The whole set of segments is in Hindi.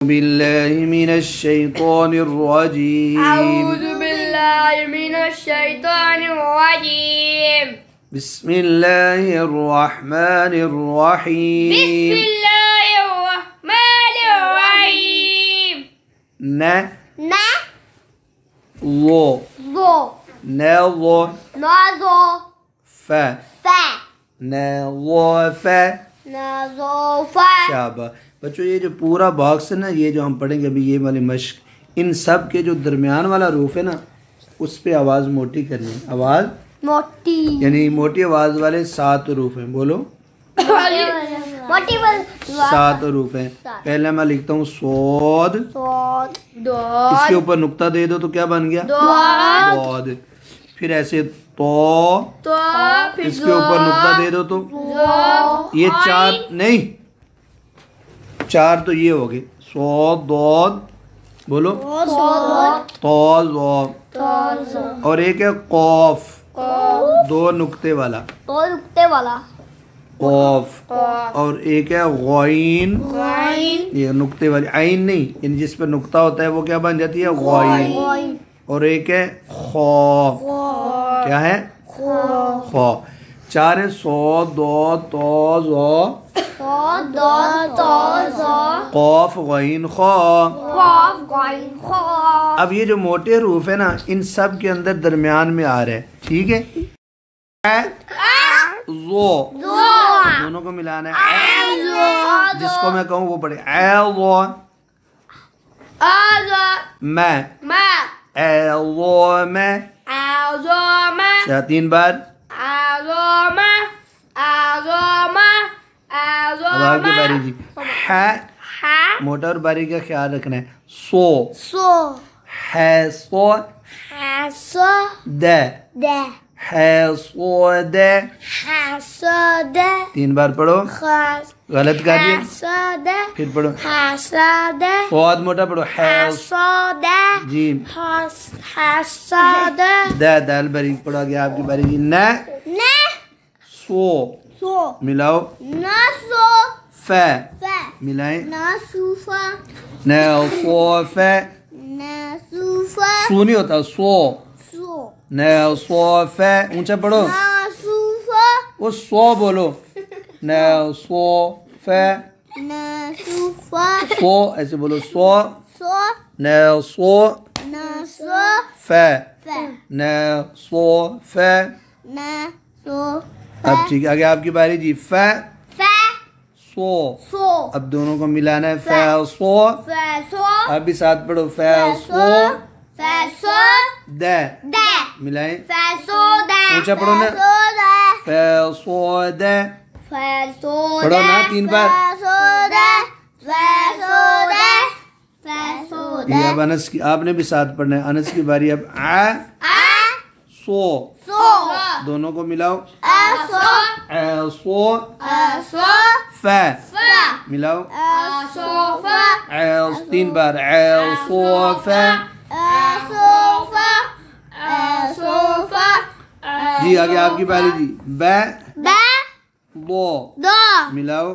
बिल्लाहि मिनश शैतानिर रजीम। अऊज़ु बिल्लाहि मिनश शैतानिर रजीम। बिस्मिल्लाहिर रहमानिर रहीम। बिस्मिल्लाहिर रहमानिर रहीम। न लो न लो फ न लो फ शाबाश बच्चों। ये जो पूरा बॉक्स है ना, ये जो हम पढ़ेंगे अभी, ये वाली मश्क, इन सब के जो दरमियान वाला रूफ है ना, उस पे आवाज़ मोटी करनी है। आवाज़ मोटी यानी मोटी आवाज़ वाले 7 रूफ हैं। बोलो मोटी 7 रूफ हैं। पहले मैं लिखता हूँ सोद, इसके ऊपर नुक्ता दे दो तो क्या बन गया? दोद। फिर ऐसे तो इसके ऊपर नुक्ता दे दो तो ये 4 नहीं, 4 तो ये हो गए। सो दोद, बोलो तो और एक है कौफ, 2 नुक्ते वाला कौफ, और एक है गौइन, ये नुक्ते वाली आइन नहीं, यानी जिस पर नुक्ता होता है वो क्या बन जाती है? गौइन। और एक है खौ, क्या है? खौ। 4 है सो दो तो जो कौफ गौइन खौ। अब ये जो मोटे हरूफ है ना, इन सब के अंदर दरमियान में आ रहे हैं, ठीक है? दोनों को मिलाना है। जिसको मैं कहूँ वो पढ़े मैं 3 बार। अब आपकी बारी जी। है मोटा और बारी का ख्याल रखना है। सो है सो दे है सो दे 3 बार पढ़ो। गलत कर दिया, फिर पढ़ो। बहुत मोटा पढ़ो। है जी दाल बारी पढ़ो। आगे आपकी बारी जी। न सो मिलाओ। फे मिलाएं। न सू नहीं होता, सो न सोफे ऊंचा पढ़ो। वो सो बोलो। न सोफे सो ऐसे बोलो। सो न सो फे न सोफे। अब ठीक है, आगे आपकी बारी जी। फे सो अब दोनों को मिलाना है। फे सो अब भी साथ पढ़ो। फे सो दे मिलाएं। ऊंचा पढ़ो ना। फे सो दे पढ़ो ना 3 बार। ये अब अनस की, आपने भी साथ पढ़ना है। अनस की बारी। अब सो दोनों को मिलाओ। सो फे मिलाओ। 3 बार। सो फे जी। आगे आपकी बारी जी। बे दो मिलाओ।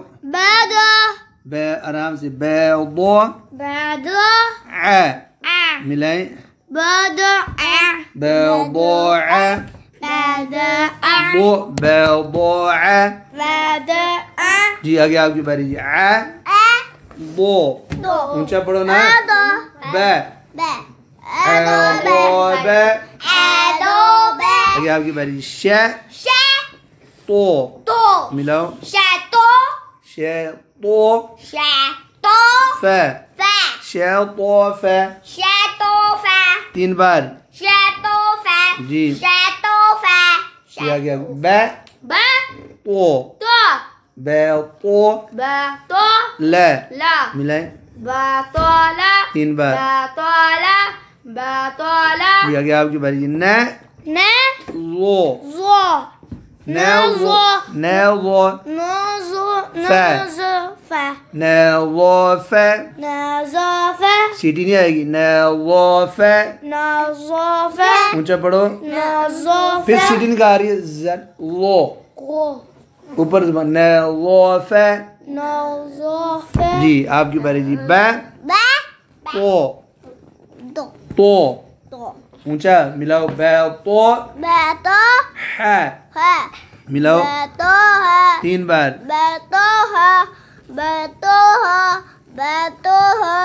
बे आराम से। बे दो मिलाएं। बे दो जी। आगे आपकी बारी जी। दो ऊंचा पढ़ो ना। बे आगे आपकी बारी। शे तो मिलाओ। शे तो फे शे तो फे 3 बार जी। आ गया। बे तो ले मिलाएं। 3 बार। आ गया आपकी बारी जी। सीटी नहीं आएगी। ऊंचा पढ़ो। फिर सीटी नहीं आ रही है। ऊपर जी। आपकी बारी जी। बे तो ऊंचा मिलाओ तो है मिलाओ 3 बार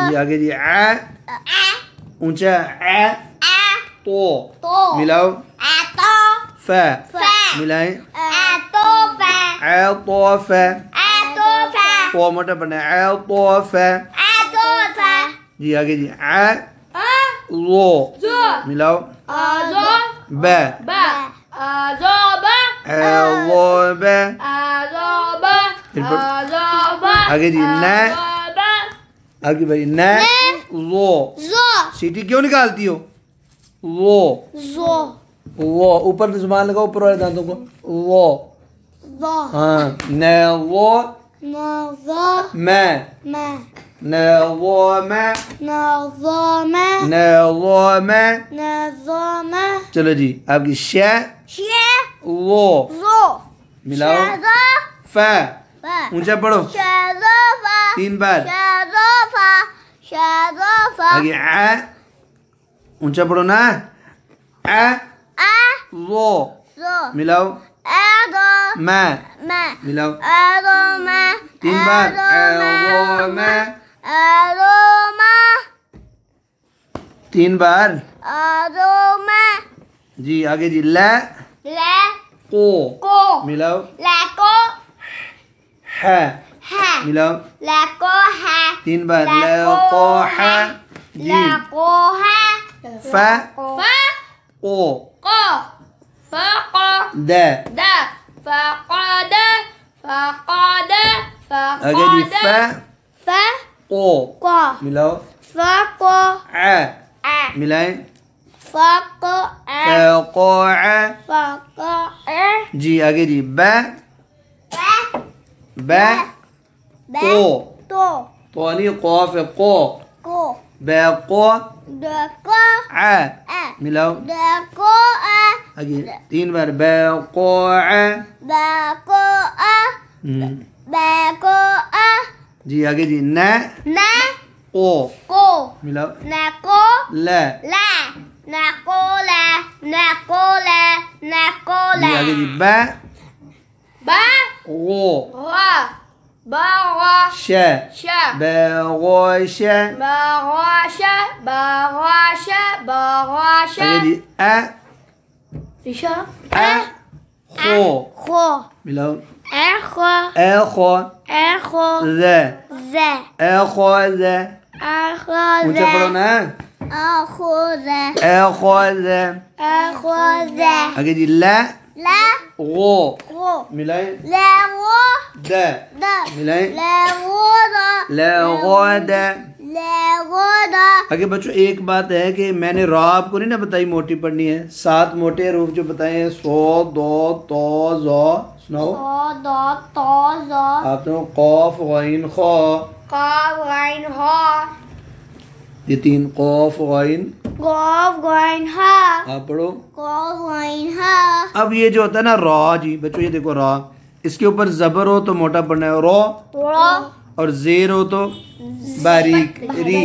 जी आगे जी ऊंचा तो मिलाओ मिलाएं तो मोटा बना तो जी आगे जी मिलाओ आगे जी आगे भाई सीटी क्यों निकालती हो वो ऊपर जुबान लगाओ ऊपर वाले दांतों को हाँ मैं चलो जी आपकी मिलाओ ऊंचा पढ़ो 3 बार आगे ऊंचा पढ़ो ना मिलाओ मैं मिलाओ 3 बार 3 बार जी आगे जी को मिलाओ है मिलाओ 3 बार को है जी आगे जी मिलाओ मिलाएं जी आगे जी तो नहीं कौफ है को मिलाओ आगे 3 बार जी आगे जी को मिलाओ जी आगे जी मिलाओ ऊंचा पढ़ो ना आगे जी मिलाएं मिलाएं आगे बच्चों एक बात है कि मैंने रा आपको नहीं ना बताई मोटी पढ़नी है 7 मोटे हरूफ जो बताए हैं सो दो तो जो सुनाओ आप तो कौफ गैन खो ये 3 कौफ गैन आप पढ़ो अब ये जो होता है ना रा जी बच्चों ये देखो रा इसके ऊपर जबर हो तो मोटा पढ़ना है रो और जेर हो तो बारीक री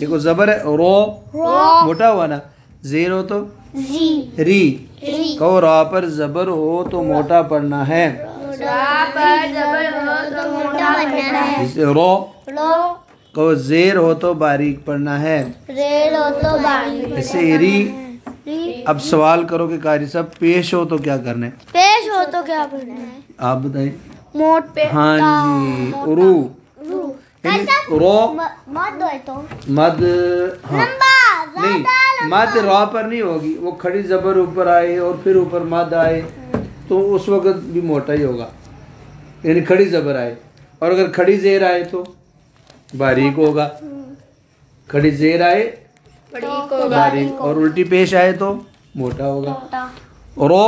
देखो जबर है रो मोटा हुआ ना जेर हो तो री कहो रा पर जबर हो तो मोटा पढ़ना है जैसे रो कहो जेर हो तो बारीक पढ़ना है जैसे री अब सवाल करो कि कारी साहब पेश हो तो क्या करना है आप बताएं मोट पे हाँ जी रू रो मद हाँ नहीं मद रा पर नहीं होगी वो खड़ी जबर ऊपर आए और फिर ऊपर मद आए तो उस वक्त भी मोटा ही होगा यानी खड़ी जबर आए और अगर खड़ी जेर आए तो बारीक होगा खड़ी जेर आए बारीक और उल्टी पेश आए तो मोटा होगा रो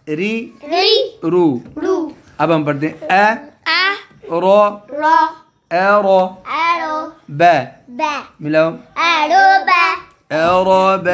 री रू अब हम पढ़ते हैं रो एरो बे मिलाओ एरो बे